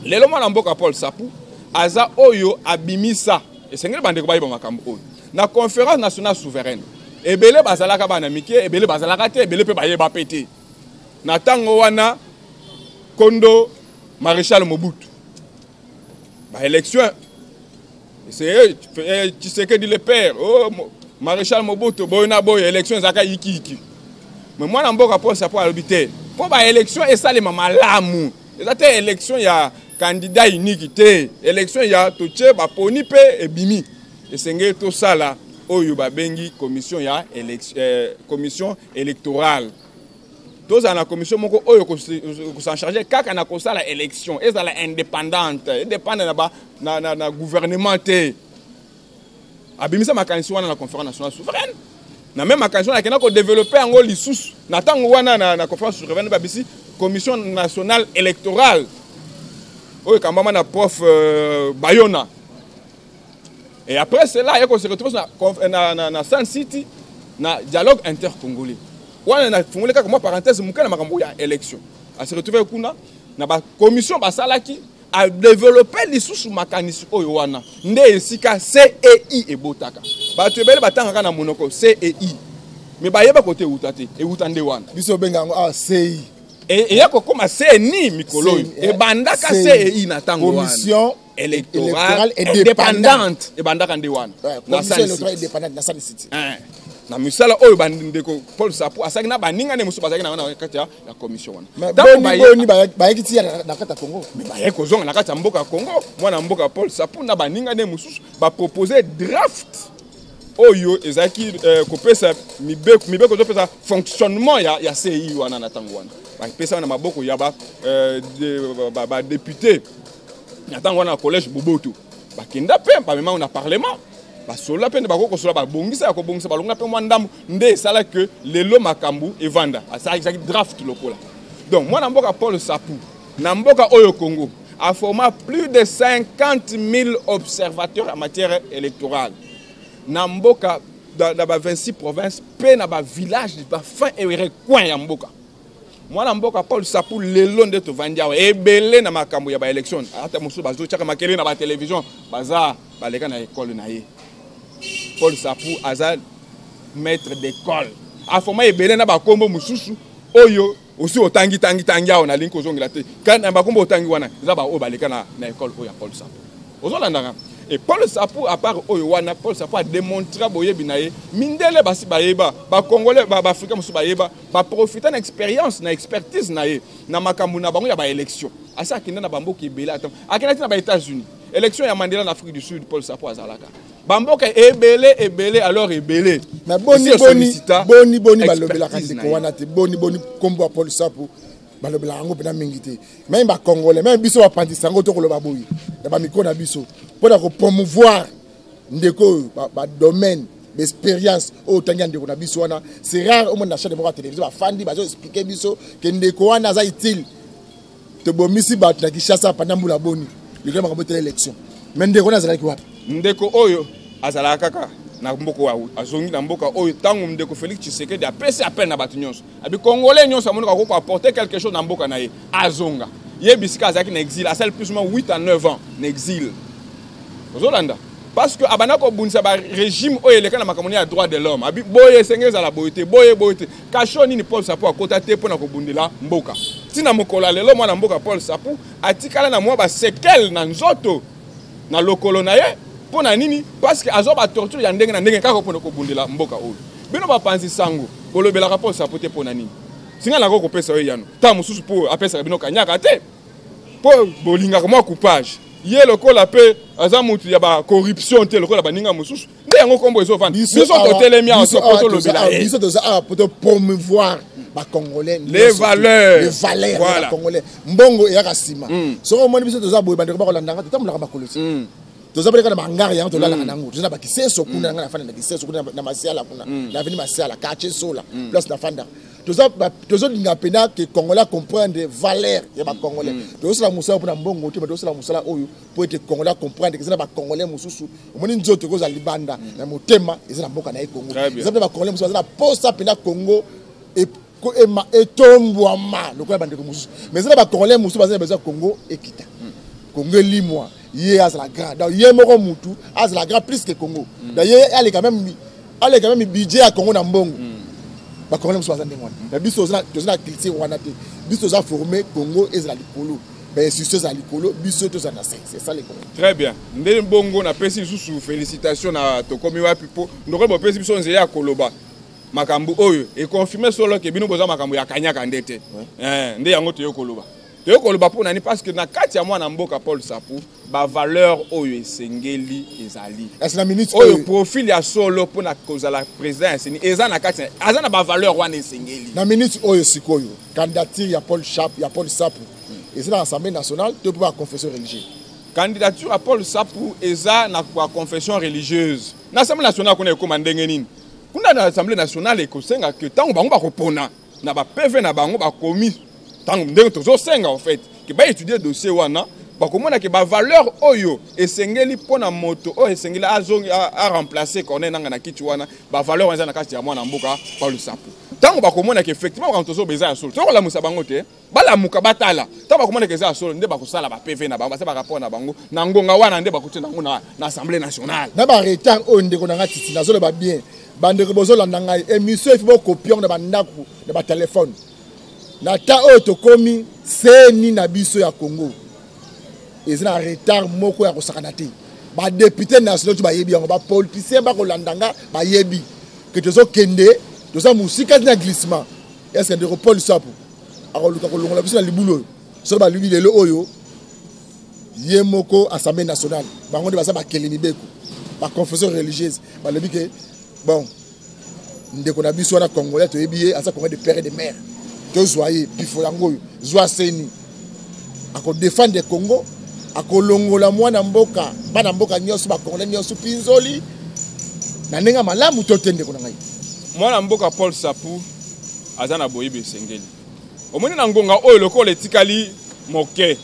Les lois Namboka Paul Sapou, Aza Oyo Abimisa, et c'est un peu de Makambo. La conférence nationale souveraine, Ebele Bazalaka Banamike, Ebele Bazalaka, Ebele Pebaye Bapete. Natango Wana, Kondo, Maréchal Mobutu. Élection, c'est tu sais que dit le père, oh, Maréchal Mobutu, boyna boy, élection zaka iki. Mais moi, n'amboka Paul Sapou à l'habiter. Pour la élection, et ça les mamans l'amour. C'est élection, il y a candidat unique, élection, il y a tout ce bah ponipe et bimi. Et c'est tout ça là, Oyuba Bengi, commission, il y a commission électorale. Tous à la commission, moko Oyo s'en charger, quand on a comme ça la élection, et ça la indépendante, indépendante na gouvernement. Abimisa makanisi wana na conférence nationale souveraine. Na même makanisi wana kena ko développer ngo lisusu. Na tango wana na conférence souveraine ba bisi commission nationale électorale. Oyo kambama na prof Bayona. Et après cela, il se retrouve na Sun City na dialogue intercongolais. Wana na fungule ka comme parenthèse mukana makambo ya élection. A se retrouver kuna na ba commission basalaki a développer les sous makanisi oyo wana nde esika CEI ebotaka bato ebele batanga na monoko CEI mais ba yeba côté utate e utande wana biso benga ngo CEI et ya ko koma CENI mikolo e bandaka CEI na tango wana commission électorale indépendante e bandaka nde wana na commission électorale indépendante na Sun City na misala oyo bandeko Paul Sapou asaki na baninga ne musu bazaki na kati ya commission wana boni ba yekiti na kati ya Congo ba yeko zonga na kati ya mboka Congo mwana mboka Paul Sapou na baninga ne musu ba proposer draft oyo ezaki kopesa mibeko zopesa fonctionnement ya CEI wana na tango wana ba pesa na maboko ya ba député na tango wana collège Boboto ba kenda pe ba mema na parlement basola pende bako sola ba bongisa ko bongisa balonga pe mwandambu nde sala que lelo makambu evanda asa exact draft lokola. Donc moi na mboka Paul Sapou na mboka oyo Congo a formé plus de 50 000 observateurs en matière électorale. Na mboka dans 26 provinces pe na ba village ba fin et recoin ya mboka. Moi na mboka Paul Sapou lelo nde to vandia ebele na makambu ya ba election ata musu bazo chaka makele na ba télévision baza baleka na école na ye. Paul Sapou aza maître d'école afoma ebele na bakombo mususu oyo aussi otangi awo na linko zongela te kana bakombo otangi wana za ba o baleka na école oyo Paul Sapou ozolanda. Et Paul Sapou, à part Oyowana, Paul Sapou a démontré boyebi nae mindele basi bayeba ba congolais ba africain musu bayeba ba profiter d'expérience na expertise nae na makambu na bango ya ba élection asa kinda na bambo ki bela atam akinati na ba États-Unis élection ya Mandela en Afrique du Sud Paul Sapou azalaka bambo ka ebele alors ebele na boni balobela kandi ko wana te boni kombo Paul Sapou balobela yango pena mingi te même ba congolais même biso ba pandisango to koloba boyi na ba mikona biso pour promouvoir ndeko ba domaine d'expérience au tanga ndeko na biso wana c'est rare au monde na chaîne de télévision ba fandi ba expliquer biso que ndeko wana za utile te bomisi ba na Kinshasa pendant mbula boni le grand makambo tele élection mais ndeko na zalaki wapi ndeko oyo azala kaka na mboko wa azongi na mboka oyo tango ndeko Félix Tshisekedi apesi appel na batu nyonso abi congolais nyonso amonaka ko apporter quelque chose na mboka na ye azonga yebisika azaki na exil asal plus ou moins 8 à 9 ans na exil ozolanda parce que abana ko bunisa ba régime oyo eleka na makamoni ya droit de l'homme abi boye sengeza la boyete boye kashoni ni Paul Sapou akota te pona ko bundela mboka tina mokola lelo mwana mboka Paul Sapou atikala na mwa ba sekel na nzoto na lokolo na ye pona nini parce que azoba torture ya ndenge na ndenge kaka pona ko bundela mboka oyo bino ba panzi sango kolobela ka Paul Sapou te pona nini singa na ko pesa oyo yano ta mususu po apesa bino kanyaka te po bolinga ko mwa coupage ye lokola pe aza mutu ya ba corruption te lokola baninga mususu nde yango kombo ezofanda biso totelemi awa poto lobela biso toza pour promouvoir ba congolais les valeurs voilà. Ba congolais mbongo ya kasima soko moni biso toza boye bandeko ba kolandanga totamulaka ba koloti toza peleka na mangari yango tolala nango toza ba kisenso kuna na fanda na kisenso kuna na masiala kuna na veni masiala kache sola place na fanda tozo linga pena que congolais comprendre valeur ya ba congolais tozo la musala pour na mbongo te tozo la musala oyo pour être congolais comprendre que c'est ba congolais mususu omoni nzoto ko za libanda na motema ezana mboka na Congo ezana ba congolais mususu na posa pena Congo et etombwama lokola bandeko mususu mais ezana ba congolais mususu bazana besoin Congo ekita Congo limwa ye azala grand donc ye moko mutu azala grand plus que Congo d'ailleurs elle est quand même budget à Congo na mbongo ba Congolais mususu bazana ndengwana mais biso tozana culture wana te biso toza formé Congo ezala likolo mais sur ça likolo biso tozana c'est ça les Congo très bien ndele mbongo na pesi susu félicitations na tokomi wapi po ndoko bo pesi biso nzela ya koloba makambu oyo et confirmer solo que bino boza makambu ya kanyaka ndete nde yango toyo koloba po nani parce que na kati ya mwana mboka Paul Sapou ba valeur oyo esengeli ezali est la minute oyo profil ya solo pour na kozala président eseni eza na kati aza na ba valeur wana esengeli na minute oyo sikoyo candidature ya Paul Sapou eza na Assemblée nationale to pour la confession religieuse candidature à Paul Sapou eza na confession religieuse na Assemblée nationale kuna ekoma ndenge nini kuna na Assemblée nationale ekosenga que tango bango ba kopona na ba PV na bango ba komi tango ndenge tozo senga en fait que ba étudier dossier wana ba komona que ba valeur oyo esengeli pona moto oyo esengeli azongi a remplacer Corneille Nangaa na kiti wana ba valeur wana na kati ya mwana mboka Paul Sapou tango ba komona que effectivement quand tozo beza ya solo to la musa bango te bala muka batala tango ba komona que za solo nde ba kosala ba PV na bango ba rapport na bango na ngonga wana nde ba kotina ngo na Assemblée nationale na ba retard oyo ndeko na ngati na zolo ba bien bandeko bozolanda ngai émission ifo copion na bandako na ba téléphone na ta oyo tokomi seni na biso ya Congo ezina retard moko ya kosakana te ba député national tu ba yebi yango ba politicien ba kolandanga ba yebi que tozo kende toza musika na glissement est-ce que de Paul Sapou akoluka kolongola biso na libulo so ba libi lelo oyo ye moko Assemblée nationale bango de basa ba keleni beko ba confession religieuse ba lebi que bon ndeko na biso na congolais to yebi asa congolais de père et de mère to zoyer pifo yango zwa seni ako défendre Congo ako longola mwana mboka bana mboka nyoso ba congolais nyoso pinzoli na nenga malamu to tende ko ngai mwana mboka Paul Sapou azana boyibe sengeli omoni na ngonga oyo lokola etikali moke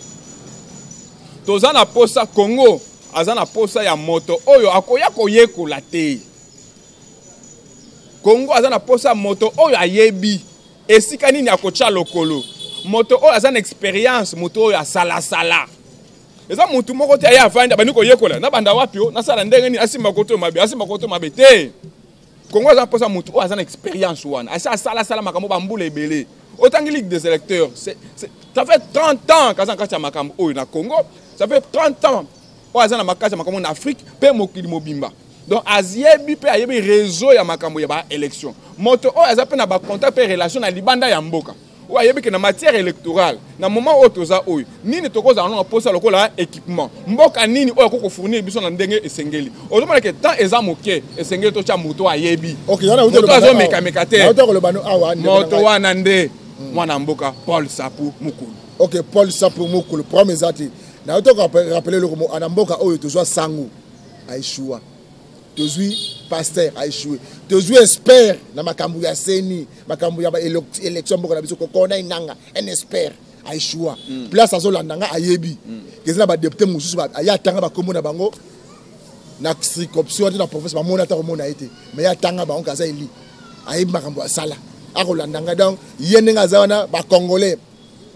tozana posa Congo azana posa ya moto oyo akoya koyekola te Congo azana posa moto oyo ayebi esika nini akocha lokolo moto oyo azana expérience moto oyo asala eza mutu moko te aya avanda bani koyekola na banda wapi o na sala ndenge ni asimba koto mabe te Congo eza posa mutu o aza na expérience wana asa sala makambo bambula ebele autant que Ligue des électeurs ça fait 30 ans kaza nkati ya makambo oyo na Congo ça fait 30 ans o aza na makati ya makambo na Afrique pe mokili mobimba donc aziebi pe ayebi réseau ya makambo ya ba élection moto o aza pe na ba contact pe relation na libanda ya mboka o ayebi ke na matière électorale na moment o toza oyo nini tokoza na posa lokola équipement mboka nini o ko fournir biso na ndenge esengeli ozomona ke tant eza moke esengeli to cha moto ayebi OK yana moto azo meka te moto wana nde mwana mboka Paul Sapou Mukulu. OK, Paul Sapou Mukulu premier zati na to rappeler le mot anamboka oyo tozwa sangu aishua tozwi pasteur aishua tozwi expert na makambo ya seni makambo ya élection mboka na biso kokona inanga un expert aishua place azolandanga ayebi kezina ba député mususu ba ayatanga ba kombo na bango na circonscription na province ba mona ta komona ete mais yatanga ba onkaza eli ayebi makambo asala akolandanga donc yene ngazawana ba congolais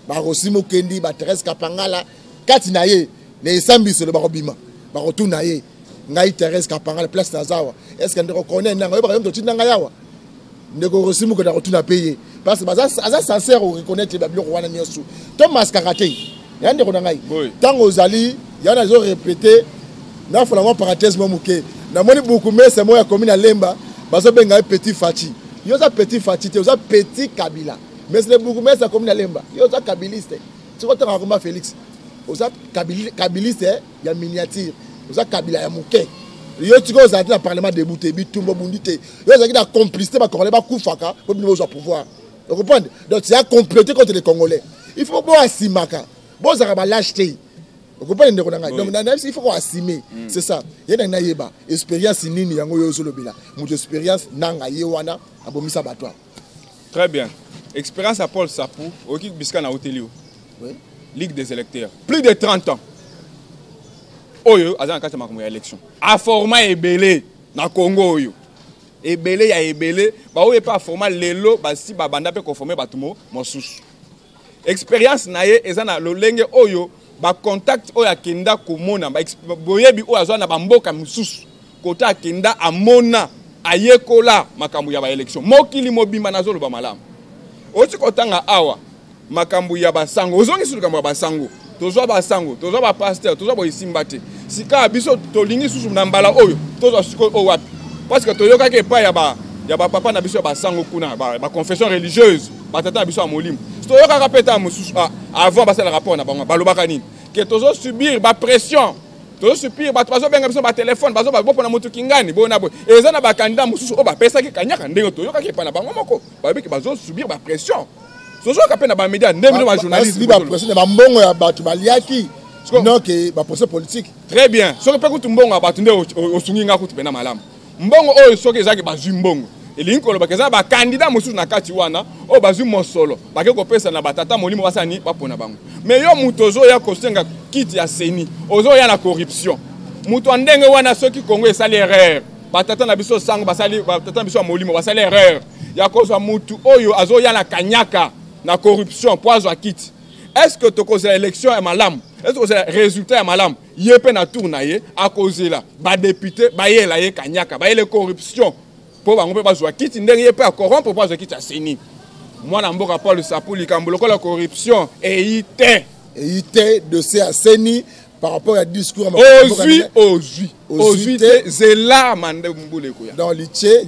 ba Rosimo Kendi ba Thérèse Kapangala kati na ye ne esambiso le ba kobima ba kotuna ye ngai Thérèse Kapangala place nazawa est-ce que ndeko connaît nanga ba yomto tinanga yawa ndeko Rosimo ko da kotuna payer parce que aza sincère au reconnaître ba biloko wana nyosu Thomas Karate yande ko ngai tango ozali yana zo répéter na fola mo parenthèse mo muke na moni beaucoup mais c'est moi ya commune à Lemba bazo benga petit Fati yo za petit Fati te oza petit Kabila mais c'est beaucoup mais ça commune à Lemba yo za kabiliste tu vois Ngoma Félix oza kabiliste ya miniature oza Kabila ya muke yo tiko oza na parlement de Bouté bitumbo bundite yo za ki na complicité ba Congolais ba kufaka pour bino au pouvoir vous comprenez donc c'est à compléter contre les Congolais il faut bon asimaka bon za ba lâcheté vous comprenez ndeko nanga donc il faut qu'on assume c'est ça yena na yeba expérience nini yango yo zolobela mu expérience nanga yewana abomisa batwa très bien expérience à Paul Sapou oki biska na hotelio oui Ligue des électeurs plus de 30 ans oyo azana kati makambo ya élection a format ebele na Congo oyo ebele ya ebele ba oyo pa format lelo ba si ba banda pe ko former batumo mosusu expérience na ye ezana lolenge oyo ba contact oyo akenda komona ba boyebi oyo azana ba mboka mususu kota akenda amona ayekola makambo ya ba élection mokili mobimba nazolo ba malamu oti kotanga awa makambo ya basango ozongi sulu kambo ya basango tozwa basango tozwa ba pasteur tozwa bo isimba te sika biso tolingi susu na mbala oyo tozwa siko o wapi parce que toyoka ke pa ya ba papa na biso basango kuna ba confession religieuse ba tata na biso ya molimo toyoka ka peta mususu avant basala rapport na bango balobaka nini ke tozo subir ba pression tozo subir ba bazo benga biso ba téléphone bazo ba bopo na mutu kingani bona bo eza na ba candidat mususu o ba pesa ki kanyaka ndenge toyoka ke pa na bango moko ba biki bazo subir ba pression tozo ka pe na ba média ndenge ba journaliste ba pression ba mbongo ya batu baliaki non que ba procès politique très bien soki pe kutu mbongo ya batu nde osungi nga kutu pe na malamu mbongo oyo soki ezaki bazwi mbongo elingi koloba keza ba candidat mususu na kati wana o bazwi mosolo bake kopesa na batata molimo basani bapona bango mais yo mutu ozoya kosenga kiti ya seni ozoya na corruption mutu andenge wana soki Congo esali erreur batata na biso sango basali batata na biso molimo basali erreur ya kozwa mutu oyo azoya na kanyaka na corruption poizo kiti est-ce que tokozela élection ya malamu est-ce que c'est résultat ya malamu yepe na tour na ye akozela ba député bayela ye kanyaka bayele corruption pour bango pe bazwa kiti ndenge ye pe a corrompre pour bazwa kiti ya seni mwana mboka Paul Sapou likambo lokola corruption eite de ce à seni par rapport à discours ozwi zela mande mbule koya dans litie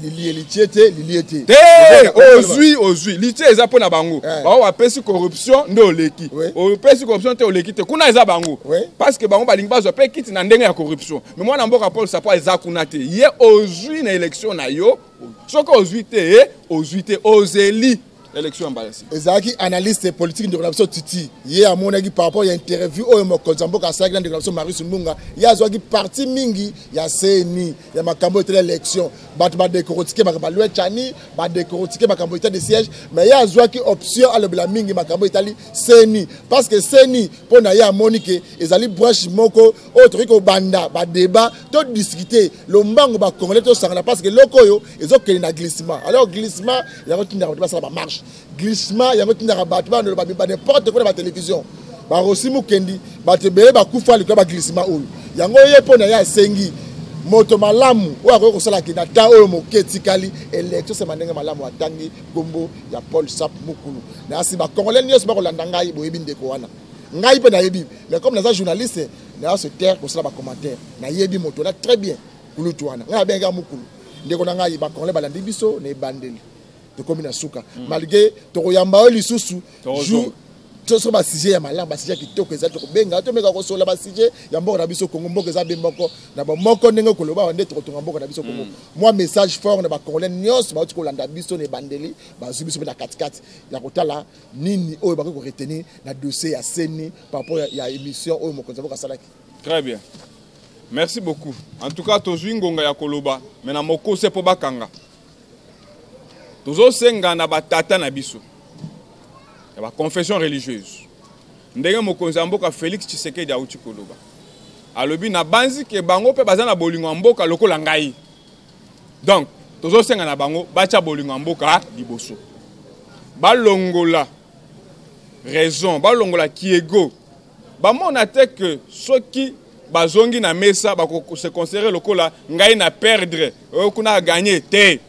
ozwi litie eza pona bango ba wa pesi corruption ndo oleki o pesi corruption te oleki te kuna eza bango parce que bango balingi bazwa pe kiti na ndenge ya corruption mais mwana mboka Paul Sapou eza kuna te ye ozwi na élection na yo soko ozwi te ozeli élection mbalasi ezaki analyste politique de relation Titi ye amonaki par rapport à interview oyo mokonzambo ka sagna de relation Marius Mbunga ya zwaki parti mingi ya seni ya makambo de l'élection bat décortiquer makambo loi chani ba décortiquer makambo état de siège mais ya zwaki option à le bla mingi makambo itali seni parce que seni pona ya monique ezali branche moko autre ko banda ba débat to discuter le mbango ba congolais to sangana parce que lokoyo ezokeli na glissement alors glissement ya kotinda ba marche glissement il y a un n'importe quoi dans la télévision ba rosi mukendi ba te bele ba kufa le ba glissement oyo yango ye pona ya sengi moto malamu o akoki kosala ki na ta oyo moketi kali élection se mandenge malamu atangi gombo ya Paul Sap Mukulu na asi ba congolais nyos ba kolanda ngai boyebi ndeko wana ngai pe na yebi mais comme naza journaliste na se terre kosala ba commentaire na yebi moto na très bien kulutu wana ngai benga Mukulu ndeko na ngai ba congolais balandi biso na bandeli to komi na suka malgré to koyamba o lisusu jour to so ba sujet ya malamba sujet kitoko ezali to benga to meka ko sola ba sujet ya mboka na biso Kongo mboka za bemboko na ba moko ndenge ko loba wande to tonga mboka na biso Kongo moi message fort na ba congolais nyos ba ko landa biso ne bandeli ba zubiso na katikati ya kotala nini oyo ba ko retenir na dossier ya Seni par rapport ya émission oyo mokonza mboka salaki. Très bien. Merci beaucoup. En tout cas tozwi ngonga ya koloba mais na moko se po bakanga. Tozo senga na batata na biso. La confession religieuse. Ndenge mokonzi mboka Félix Tshisekedi auti koloba. Alobi na banzi ke bango pe bazana bolingo mboka lokola ngai. Donc, tozo senga na bango bacha bolingo mboka liboso. Balongola raison, balongola kiego. Bamona te que soki bazongi na mesa bako se considérer lokola ngai na perdre, okuna gagner te.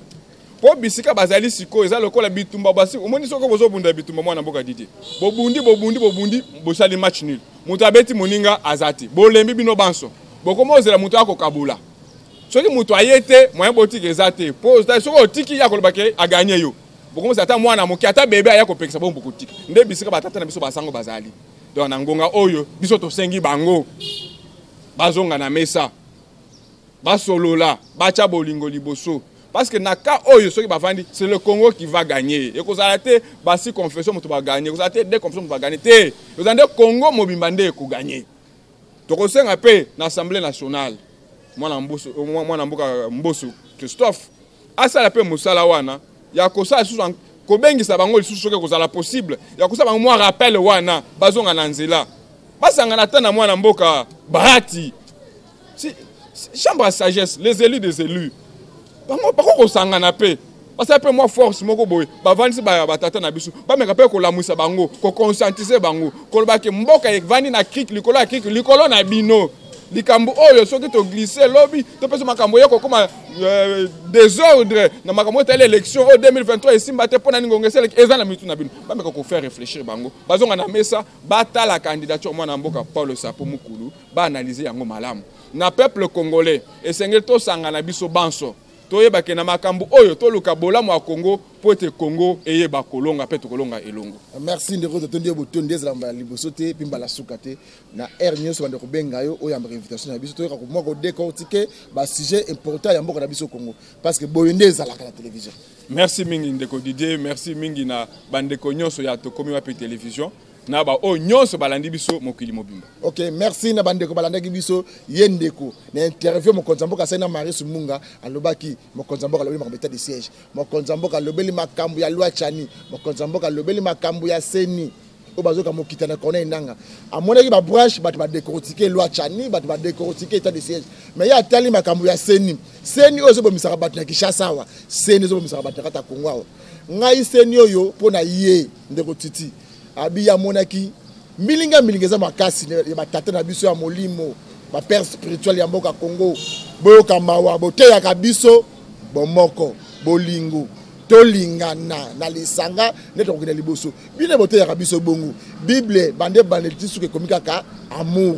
Po bisika bazali siko eza lokola bitumba basi omoni soko bozo bunda bitumba mwana mboka didi bobundi bosali match nul mutu abeti moninga azati bolembi bino banso bokomo ozela mutu akokabula soki mutu ayete moyen botiki ezate po soko otiki ya kolobake a gagner yo bokomo ata mwana moki ata bebe aya kopekisa bombo kotiki nde bisika batata na biso basango bazali donc na ngonga oyo biso to sengi bango bazonga na mesa basolola bacha bolingo liboso. Parce que na cas oyo soki bavandi c'est le Congo qui va gagner. Et qu'on a été basi confession mutu va gagner. Qu'on a été des confessions mutu va gagner. Te, vous avez Congo mobimande ko gagner. To kosenga pe na Assemblée nationale. Mwana mboso Christophe. Asa la pe musala wana. Ya kosa susu ko bengisa bango lisusu soki kozala possible. Ya kosa bango moi rappel wana bazonga na nzela. Basanga na tana mwana mboka Bahati. Si chambre à sagesse, les élus des élus. Bako kosanga na pe parce que moi force moko boy bavandi ba batata na biso ba meka pe ko lamwisa bango ko conscientiser bango ko baki mboka evandi na krik likolo na bino likambo oyo soki to glisser lobby to peso makambo yeko koma désordre na makambo tele élection au 2023 esimba te pona ningonge sele ezana mitu na bino ba meka ko faire réfléchir bango bazonga na mesa bata la candidature mwana mboka Paul Sap Mukulu ba analyser yango malamu na peuple congolais esengeli to sanga na biso banso toyeba ke na makambo oyo toluka bolamu ya Congo po ete Congo eyeba kolonga pe tokolonga elongo. Merci ndeko tondi botondi ezamba liboso te pimba la sukate na air nyonso bande ko benga yo oyo amba invitation na biso toyeka ko moko décortiquer ba sujet important ya mboka na biso Congo parce que boyende ezalaka na télévision. Merci mingi ndeko Didier, merci mingi na bandeko nyonso ya tokomi wa pe télévision. Na ba o nyonso balandi biso mokili mobimba. OK, merci na bandeko balandaki biso yendeko. Na interview mokonza mboka Sena Marius Munga alobaki mokonza mboka lobeli makambo de siège. Mokonza mboka lobeli makambo ya loi chani, mokonza mboka lobeli makambo ya Seni. O bazoka mokita na kona inanga. Amonaki ba branche ba décortiquer loi chani, ba décortiquer état de siège. Mais ya tali makambo ya Seni. Seni ozo bomisaka batu na Kinshasa wa. Seni ozo bomisaka batu kata Kongo. Ngai Seni oyo pona ye ndeko titi. Abi ya monaki milinga za makasi ya batata na biso ya molimo ba père spirituel ya mboka Congo boyoka mawa boteya ka biso bomoko bolingo tolingana na lisanga neto kokina liboso bine boteya ka biso bongo bible bande tisuke komika ka amour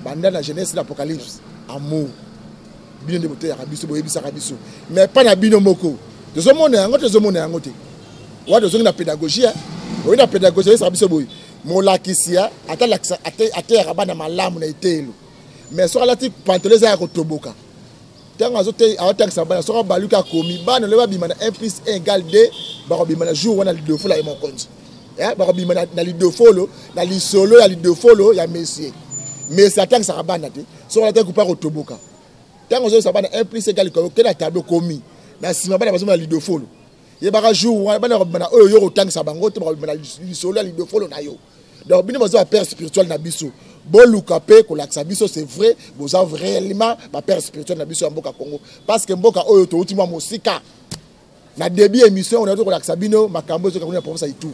bande na Genèse l'Apocalypse amour bine boteya ka biso boyebisa ka biso mais pas na bino moko tozomona yango te wa tozongi na pédagogie. Oui, la pédagogie, c'est un peu molakisia, atteindre bana malamu na itelo. Mais sur la type pantalon à kotoboka. Tant à zote à attaque ça bana sur baluka komi bana le bimana 1 + 1 = 2 ba bimana jour on a le deux fois là mon compte. Eh ba bimana na le deux follow na li solo ya le deux follow ya messier. Mais ça attaque ça bana te sur la tête ko pa kotoboka. Tant à zote ça bana 1 + 1 = que la table komi. Na sima bana bazoma le deux follow. Yebaka jour bana bana oyo yo otangisa bango te ba bana lisolo ali de follow na yo donc bino bazo père spirituel na biso boluka pe ko laksa biso c'est vrai vous avez réellement ba père spirituel na biso ya mboka Congo parce que mboka oyo to utima mosika na début émission on a to ko laksa bino makambo zo ka kuna province itu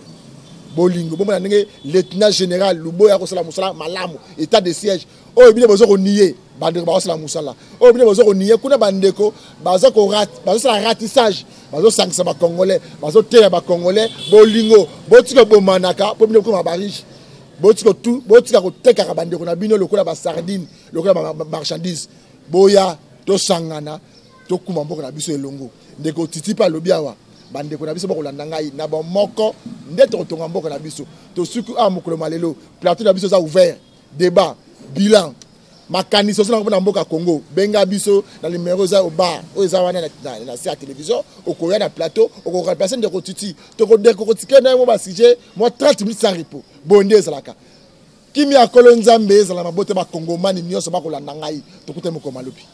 bolingo bomona ndenge lieutenant général Luboya kosala musala malamu état de siège oyo bino bozo ko nier bandeko bakosala musala oyo bino bozo ko nier kuna bandeko bazo ko sala ratissage bazo sangisa ba congolais bazo teya ba congolais bolingo botika bomanaka po bino ko mabariche botika tout botika ko teka bandeko na bino lokola ba sardine lokola ba marchandise boya to sangana to kuma mboko na biso elongo ndeko titipa lobiawa bandeko na biso bakolanda ngai na ba moko ndete kotonga mboko na biso to suku a mokolo malelo plateau na biso za ouvert débat bilan makaniso sona na mboka Congo benga biso na numéro za oba oza wana na sa télévision okoya na plateau okoka personne de kotiti to ko de ko tikena na mo ba sujet mo 30 minutes sans repos bonde zalaka kimi akolo nzambe ezala mabote ba Congomani nyonso bakolanda ngai to kute moko malobi